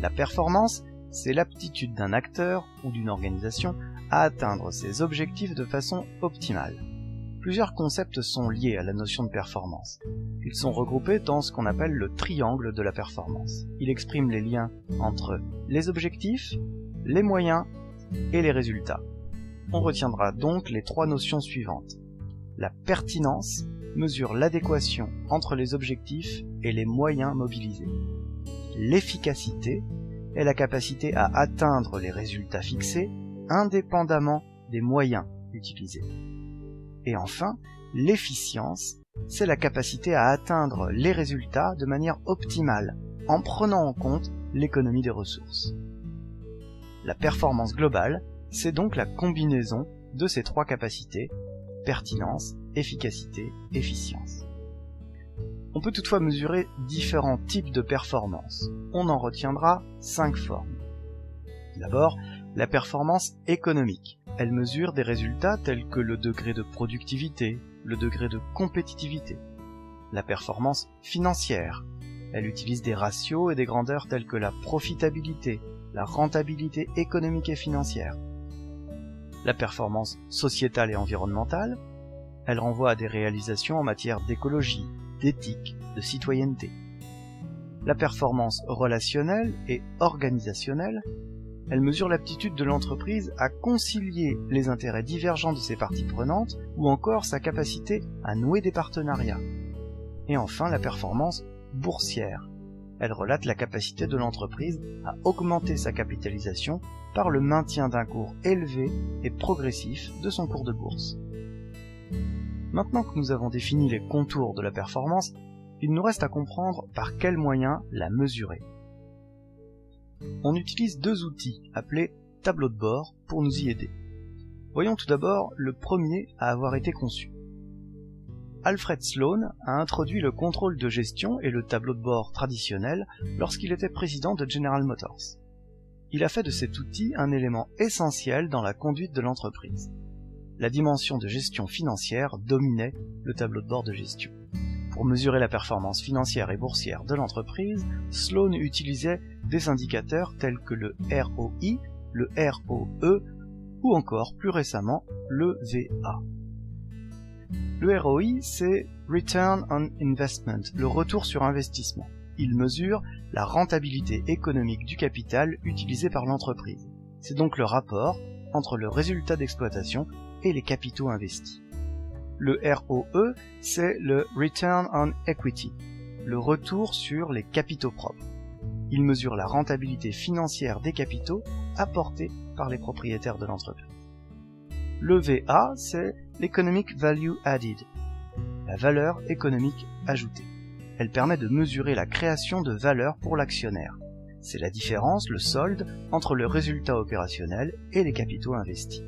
La performance, c'est l'aptitude d'un acteur ou d'une organisation à atteindre ses objectifs de façon optimale. Plusieurs concepts sont liés à la notion de performance. Ils sont regroupés dans ce qu'on appelle le triangle de la performance. Il exprime les liens entre les objectifs, les moyens et les résultats. On retiendra donc les trois notions suivantes. La pertinence mesure l'adéquation entre les objectifs et les moyens mobilisés. L'efficacité est la capacité à atteindre les résultats fixés indépendamment des moyens utilisés. Et enfin, l'efficience, c'est la capacité à atteindre les résultats de manière optimale, en prenant en compte l'économie des ressources. La performance globale, c'est donc la combinaison de ces trois capacités, pertinence, efficacité, efficience. On peut toutefois mesurer différents types de performance. On en retiendra 5 formes. D'abord, la performance économique. Elle mesure des résultats tels que le degré de productivité, le degré de compétitivité. La performance financière. Elle utilise des ratios et des grandeurs tels que la profitabilité, la rentabilité économique et financière. La performance sociétale et environnementale. Elle renvoie à des réalisations en matière d'écologie, d'éthique, de citoyenneté. La performance relationnelle et organisationnelle. Elle mesure l'aptitude de l'entreprise à concilier les intérêts divergents de ses parties prenantes ou encore sa capacité à nouer des partenariats. Et enfin, la performance boursière. Elle relate la capacité de l'entreprise à augmenter sa capitalisation par le maintien d'un cours élevé et progressif de son cours de bourse. Maintenant que nous avons défini les contours de la performance, il nous reste à comprendre par quels moyens la mesurer. On utilise deux outils appelés tableaux de bord pour nous y aider. Voyons tout d'abord le premier à avoir été conçu. Alfred Sloan a introduit le contrôle de gestion et le tableau de bord traditionnel lorsqu'il était président de General Motors. Il a fait de cet outil un élément essentiel dans la conduite de l'entreprise. La dimension de gestion financière dominait le tableau de bord de gestion. Pour mesurer la performance financière et boursière de l'entreprise, Sloan utilisait des indicateurs tels que le ROI, le ROE ou encore plus récemment le VA. Le ROI, c'est Return on Investment, le retour sur investissement. Il mesure la rentabilité économique du capital utilisé par l'entreprise. C'est donc le rapport entre le résultat d'exploitation et les capitaux investis. Le ROE, c'est le Return on Equity, le retour sur les capitaux propres. Il mesure la rentabilité financière des capitaux apportés par les propriétaires de l'entreprise. Le VA, c'est l'Economic Value Added, la valeur économique ajoutée. Elle permet de mesurer la création de valeur pour l'actionnaire. C'est la différence, le solde, entre le résultat opérationnel et les capitaux investis.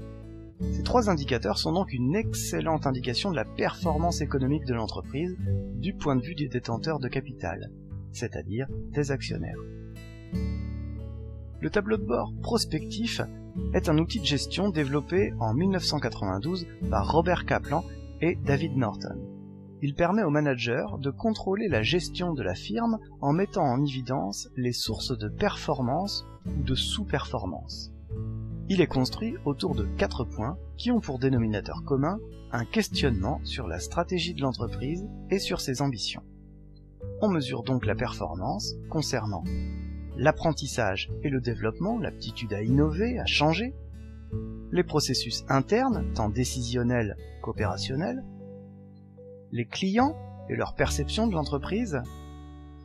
Ces trois indicateurs sont donc une excellente indication de la performance économique de l'entreprise du point de vue des détenteurs de capital, c'est-à-dire des actionnaires. Le tableau de bord prospectif est un outil de gestion développé en 1992 par Robert Kaplan et David Norton. Il permet aux managers de contrôler la gestion de la firme en mettant en évidence les sources de performance ou de sous-performance. Il est construit autour de 4 points qui ont pour dénominateur commun un questionnement sur la stratégie de l'entreprise et sur ses ambitions. On mesure donc la performance concernant l'apprentissage et le développement, l'aptitude à innover, à changer, les processus internes, tant décisionnels qu'opérationnels, les clients et leur perception de l'entreprise,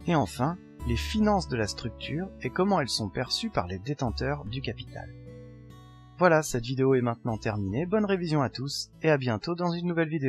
et enfin, les finances de la structure et comment elles sont perçues par les détenteurs du capital. Voilà, cette vidéo est maintenant terminée, bonne révision à tous et à bientôt dans une nouvelle vidéo.